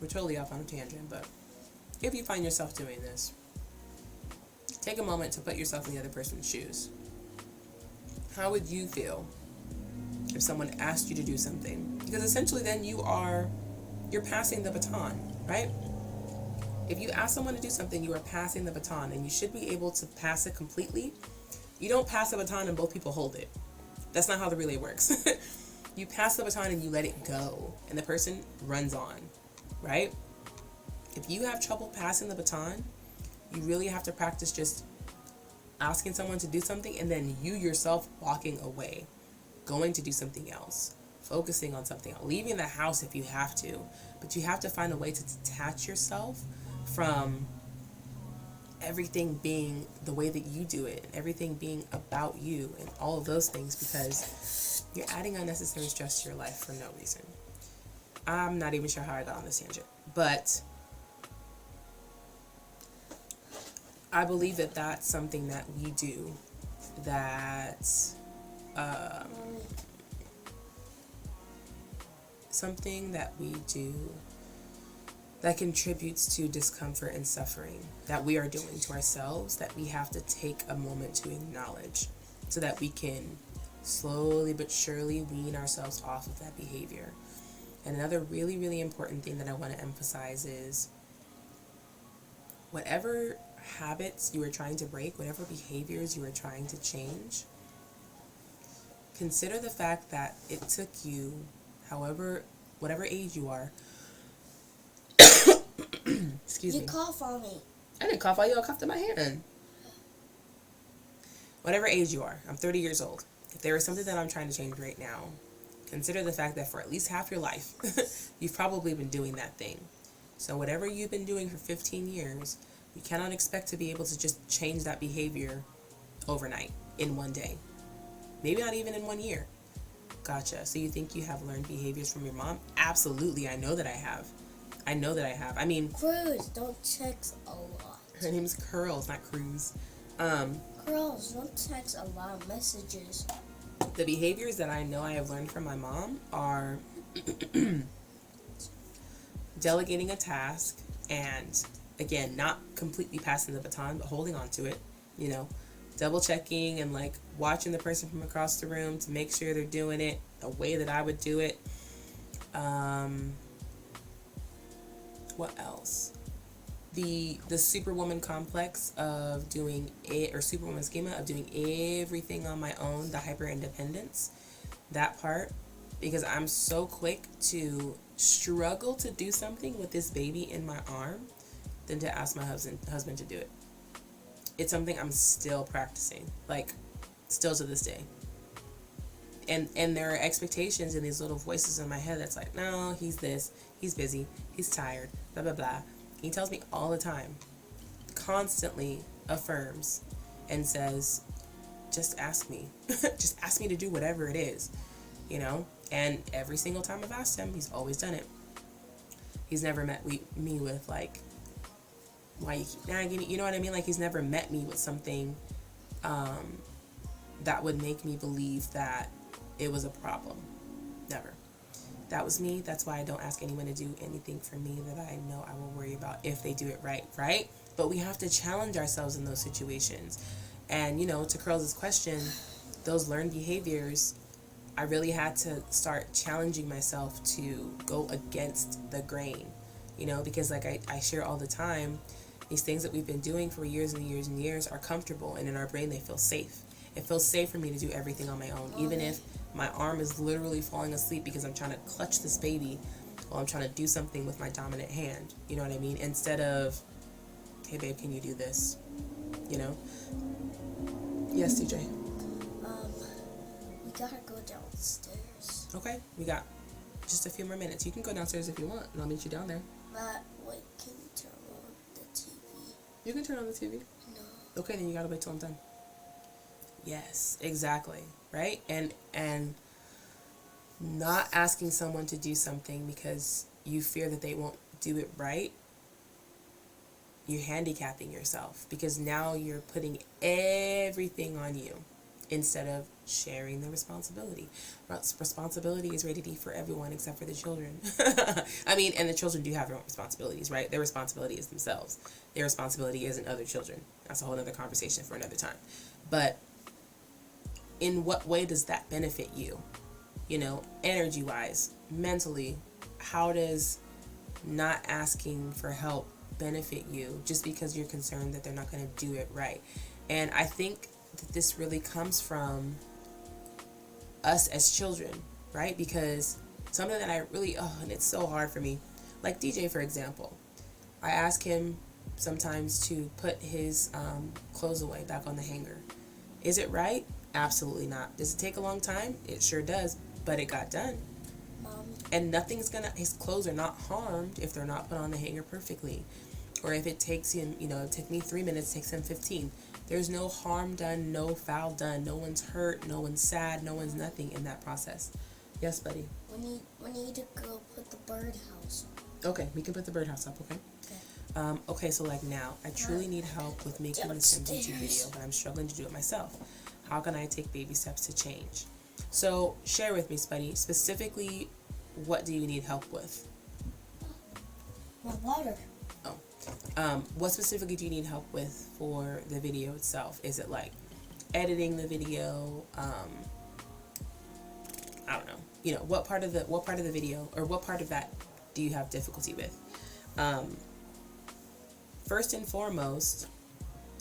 we're totally off on a tangent, but if you find yourself doing this, take a moment to put yourself in the other person's shoes. How would you feel if someone asked you to do something? Because essentially then you're passing the baton, right? If you ask someone to do something, you are passing the baton, and you should be able to pass it completely. You don't pass the baton and both people hold it. That's not how the relay works. You pass the baton and you let it go, and the person runs on, right? If you have trouble passing the baton, you really have to practice just asking someone to do something and then you yourself walking away, going to do something else, focusing on something else, leaving the house if you have to. But you have to find a way to detach yourself from everything being the way that you do it and everything being about you and all of those things, because you're adding unnecessary stress to your life for no reason. I'm not even sure how I got on this tangent, but I believe that that's something that we do that something that we do that contributes to discomfort and suffering that we are doing to ourselves, that we have to take a moment to acknowledge so that we can slowly but surely wean ourselves off of that behavior. And another really, really important thing that I want to emphasize is whatever habits you are trying to break, whatever behaviors you are trying to change, consider the fact that it took you, whatever age you are, excuse me. You cough on me. I didn't cough on you, I coughed in my hand. Whatever age you are, I'm 30 years old. If there is something that I'm trying to change right now, consider the fact that for at least half your life, you've probably been doing that thing. So whatever you've been doing for 15 years, you cannot expect to be able to just change that behavior overnight, in one day. Maybe not even in 1 year. Gotcha. So you think you have learned behaviors from your mom? Absolutely, I know that I have. I mean, Cruz, don't text a lot. her name's Curls, not Cruz. Girls, don't text a lot of messages. The behaviors that I know I have learned from my mom are delegating a task and, again, not completely passing the baton, but holding on to it, double checking and like watching the person from across the room to make sure they're doing it the way that I would do it. What else? The superwoman complex of doing it, or superwoman schema of doing everything on my own, the hyper independence, that part, because I'm so quick to struggle to do something with this baby in my arm than to ask my husband to do it. It's something I'm still practicing, like still to this day. And there are expectations and these little voices in my head that's like, no, he's this, he's busy, he's tired, blah, blah, blah. He tells me all the time, constantly affirms and says, just ask me. Just ask me to do whatever it is, And every single time I've asked him, he's always done it. He's never met me with like, why you keep nagging me? You know what I mean? Like, he's never met me with something that would make me believe that it was a problem. Never. That was me. That's why I don't ask anyone to do anything for me that I know I will worry about if they do it right? But we have to challenge ourselves in those situations. And, to Curls' question, those learned behaviors, I really had to start challenging myself to go against the grain, because like I share all the time, these things that we've been doing for years and years and years are comfortable, and in our brain they feel safe. It feels safe for me to do everything on my own, even if my arm is literally falling asleep because I'm trying to clutch this baby while I'm trying to do something with my dominant hand. You know what I mean? Instead of, hey babe, can you do this? Yes, TJ. We gotta go downstairs. Okay, we got just a few more minutes. You can go downstairs if you want, and I'll meet you down there. But wait, can you turn on the TV? You can turn on the TV. No. Okay, then you gotta wait till I'm done. Yes, exactly. Right? And not asking someone to do something because you fear that they won't do it right, you're handicapping yourself, because now you're putting everything on you instead of sharing the responsibility. Responsibility is rated E for everyone except for the children. I mean, and the children do have their own responsibilities, right? Their responsibility is themselves. Their responsibility isn't other children. That's a whole other conversation for another time. But in what way does that benefit you? You know, energy-wise, mentally, how does not asking for help benefit you just because you're concerned that they're not going to do it right? And I think that this really comes from us as children, right? Because something that I really, and it's so hard for me, like DJ, for example, I ask him sometimes to put his clothes away back on the hanger. Is it right? Absolutely not. Does it take a long time? It sure does, but it got done. And his clothes are not harmed if they're not put on the hanger perfectly. Or if it takes him, it took me 3 minutes, it takes him 15. There's no harm done, no foul done. No one's hurt, no one's sad, no one's nothing in that process. Yes, buddy? We need to go put the birdhouse up. Okay, we can put the birdhouse up, okay? Okay, so like now, I truly need help with making this YouTube video, but I'm struggling to do it myself. How can I take baby steps to change? So share with me, Spuddy, specifically, what do you need help with? My water. What specifically do you need help with for the video itself? Is it like editing the video? I don't know. What part of the video, or what part of that do you have difficulty with? First and foremost,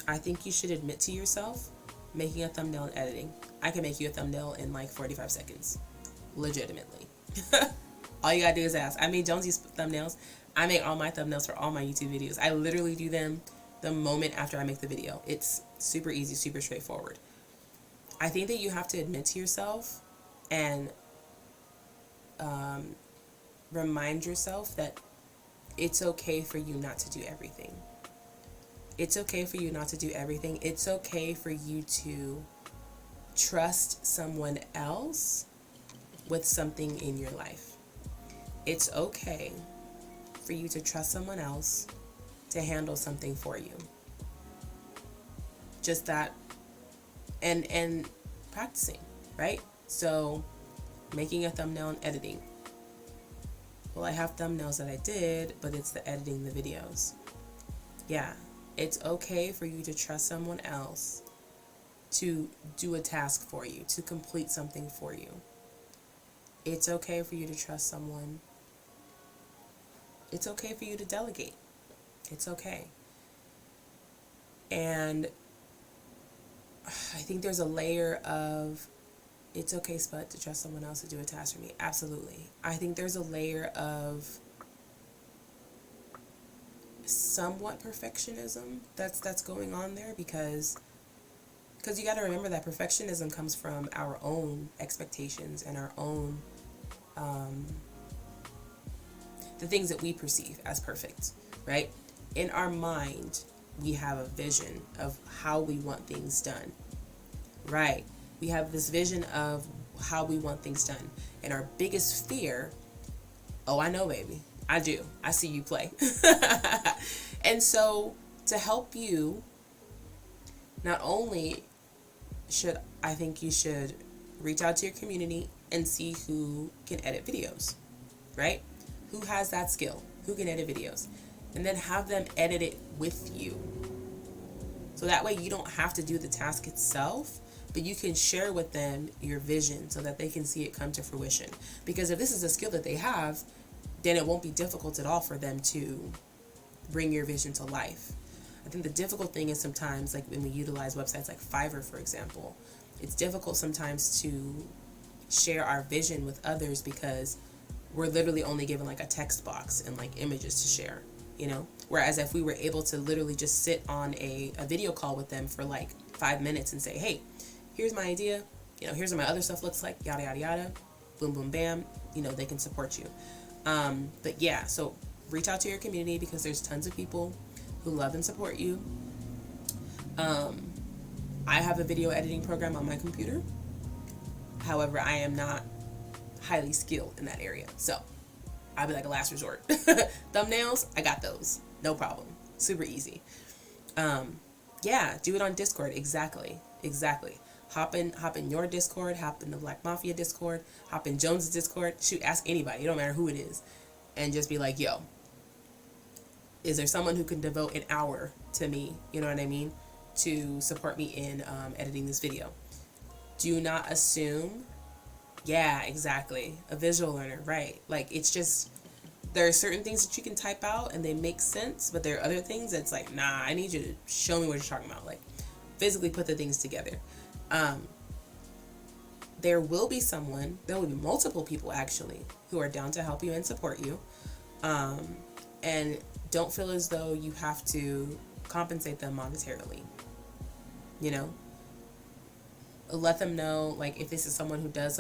I think you should admit to yourself making a thumbnail and editing. I can make you a thumbnail in like 45 seconds. Legitimately. All you gotta do is ask. I made Jonesy's thumbnails. I make all my thumbnails for all my YouTube videos. I literally do them the moment after I make the video. It's super easy, super straightforward. I think that you have to admit to yourself and remind yourself that it's okay for you not to do everything. It's okay for you not to do everything. It's okay for you to trust someone else with something in your life. It's okay for you to trust someone else to handle something for you. Just that, and practicing, right? So making a thumbnail and editing. Well, I have thumbnails that I did, but it's the editing the videos. Yeah, it's okay for you to trust someone else to do a task for you, to complete something for you. It's okay for you to trust someone. It's okay for you to delegate. It's okay. And I think there's a layer of, it's okay, Spud, to trust someone else to do a task for me. Absolutely. I think there's a layer of somewhat perfectionism that's going on there, because you got to remember that perfectionism comes from our own expectations and our own the things that we perceive as perfect, right? In our mind, we have a vision of how we want things done, right? We have this vision of how we want things done. And our biggest fear, oh, I know, baby. I do. I see you play. And so to help you, not only I think you should reach out to your community and see who can edit videos, right? Who has that skill? Who can edit videos? And then have them edit it with you. So that way you don't have to do the task itself, but you can share with them your vision so that they can see it come to fruition. Because if this is a skill that they have, then it won't be difficult at all for them to bring your vision to life. I think the difficult thing is sometimes, like when we utilize websites like Fiverr, for example, it's difficult sometimes to share our vision with others because we're literally only given like a text box and like images to share, Whereas if we were able to literally just sit on a video call with them for like 5 minutes and say, hey, here's my idea, here's what my other stuff looks like, yada, yada, yada, boom, boom, bam, they can support you. But yeah, so reach out to your community because there's tons of people who love and support you. I have a video editing program on my computer. However, I am not highly skilled in that area. So I'll be like a last resort. Thumbnails, I got those. No problem. Super easy. Yeah, do it on Discord. Exactly. Hop in your Discord, hop in the Black Mafia Discord, hop in Jones's Discord. Shoot, ask anybody. It don't matter who it is. And just be like, yo, is there someone who can devote an hour to me, you know what I mean, to support me in editing this video? Do not assume. Yeah, exactly. A visual learner, right? Like, it's just, there are certain things that you can type out and they make sense, but there are other things that's like, nah, I need you to show me what you're talking about. Like, physically put the things together. There will be multiple people actually who are down to help you and support you. And don't feel as though you have to compensate them monetarily. You know? Let them know, like, if this is someone who does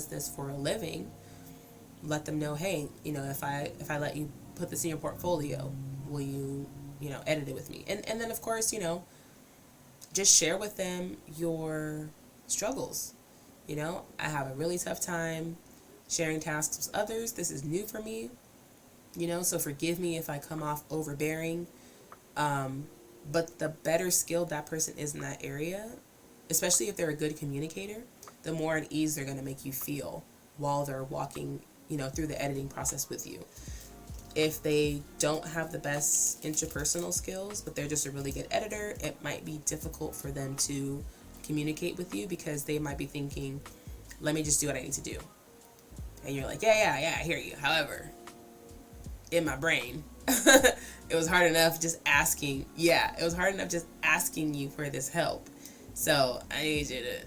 this for a living, let them know, hey, you know, if I let you put this in your portfolio, will you, edit it with me? And then, of course, just share with them your struggles. I have a really tough time sharing tasks with others. This is new for me, so forgive me if I come off overbearing. But the better skilled that person is in that area, especially if they're a good communicator, the more at ease they're going to make you feel while they're walking, through the editing process with you. If they don't have the best interpersonal skills, but they're just a really good editor, it might be difficult for them to communicate with you because they might be thinking, let me just do what I need to do. And you're like, yeah, I hear you. However, in my brain, it was hard enough just asking. Yeah, it was hard enough just asking you for this help. So I need you to,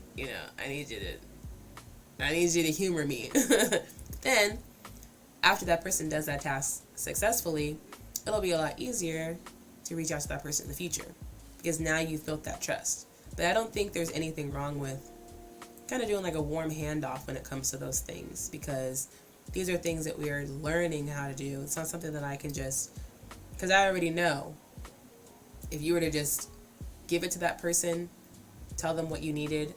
I need you to humor me. Then, after that person does that task successfully, it'll be a lot easier to reach out to that person in the future because now you've built that trust. But I don't think there's anything wrong with kind of doing like a warm handoff when it comes to those things, because these are things that we are learning how to do. It's not something that I can just, because I already know if you were to just give it to that person, tell them what you needed,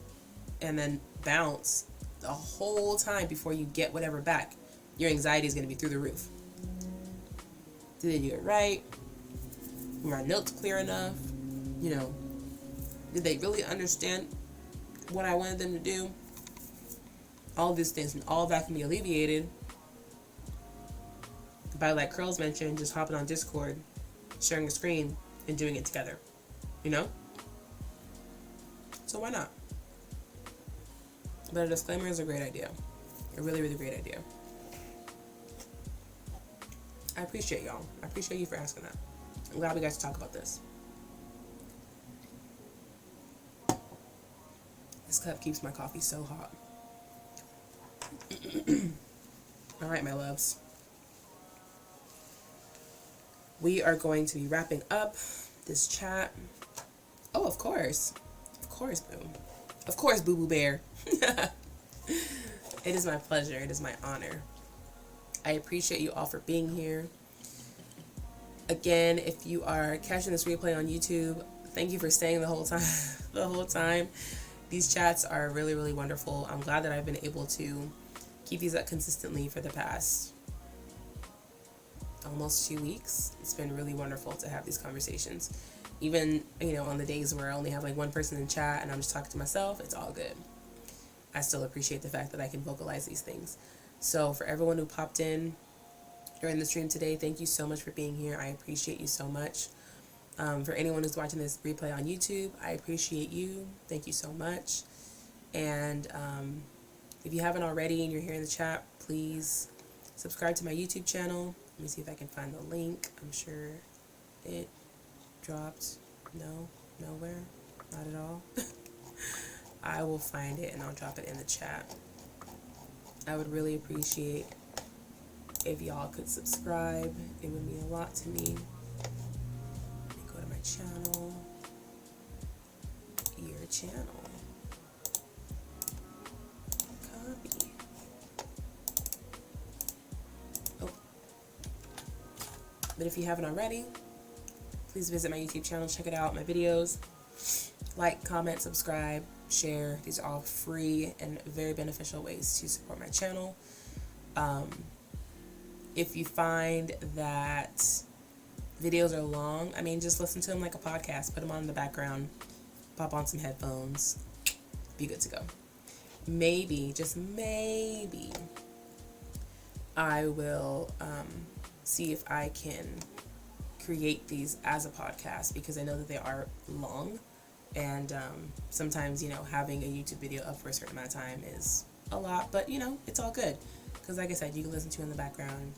and then bounce the whole time before you get whatever back, your anxiety is going to be through the roof. Did they do it right? Were my notes clear enough? Did they really understand what I wanted them to do? All these things, and all that can be alleviated by, like Curls mentioned, just hopping on Discord, sharing a screen, and doing it together. So why not? But a disclaimer is a great idea. A really, really great idea. I appreciate y'all. I appreciate you for asking that. I'm glad we got to talk about this. This cup keeps my coffee so hot. All right, my loves. We are going to be wrapping up this chat. Oh, of course. Of course, boo. Of course, Boo Boo Bear. It is my pleasure. It is my honor. I appreciate you all for being here. Again, if you are catching this replay on YouTube, thank you for staying the whole time. These chats are really, really wonderful. I'm glad that I've been able to keep these up consistently for the past almost 2 weeks. It's been really wonderful to have these conversations. Even, on the days where I only have like one person in chat and I'm just talking to myself, it's all good. I still appreciate the fact that I can vocalize these things. So for everyone who popped in during the stream today, thank you so much for being here. I appreciate you so much. For anyone who's watching this replay on YouTube, I appreciate you. Thank you so much. And if you haven't already and you're here in the chat, please subscribe to my YouTube channel. Let me see if I can find the link. I'm sure it dropped. No, nowhere, not at all. I will find it and I'll drop it in the chat. I would really appreciate if y'all could subscribe. It would mean a lot to me. Let me go to my channel. Your channel. Copy. Oh. But if you haven't already, please visit my YouTube channel, check it out, my videos. Like, comment, subscribe, share. These are all free and very beneficial ways to support my channel. If you find that videos are long, I mean, just listen to them like a podcast. Put them on in the background. Pop on some headphones. Be good to go. Maybe, just maybe, I will see if I can create these as a podcast, because I know that they are long, and sometimes, having a YouTube video up for a certain amount of time is a lot, but it's all good, because like I said, you can listen to it in the background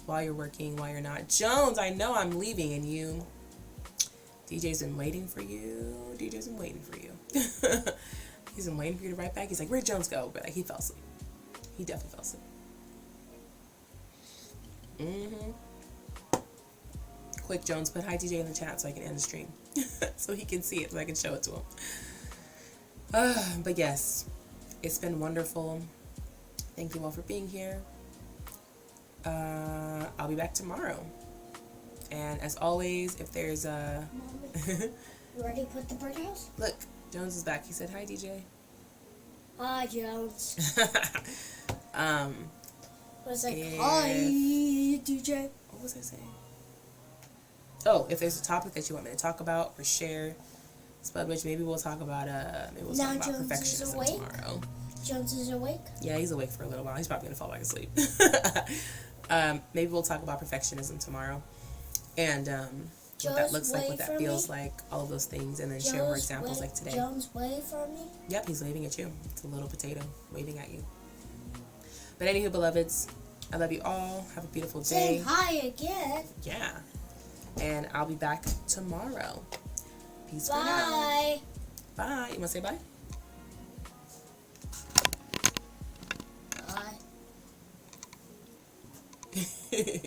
while you're working, while you're not. Jones, I know I'm leaving, and you, DJ's been waiting for you. DJ's been waiting for you. He's been waiting for you to write back. He's like, where'd Jones go? But he fell asleep. He definitely fell asleep. Quick, Jones, put hi DJ in the chat so I can end the stream. So he can see it, so I can show it to him. But yes, it's been wonderful. Thank you all for being here. I'll be back tomorrow. And as always, if there's a... You already put the birdhouse? Look, Jones is back. He said, hi, DJ. Hi, Jones. Was like, if- hi, DJ. What was I saying? Oh, if there's a topic that you want me to talk about or share, Spudwitch, maybe we'll talk about Jones perfectionism is awake? tomorrow. Jones is awake? Yeah, he's awake for a little while. He's probably gonna fall back asleep. Maybe we'll talk about perfectionism tomorrow, and what that looks like, what that feels like, all of those things, and then share more examples like today. Jones wave for me? Yep, he's waving at you. It's a little potato waving at you. But anywho, beloveds, I love you all. Have a beautiful day. Saying hi again. Yeah. And I'll be back tomorrow. Peace for now. Bye. Bye. You want to say bye? Bye.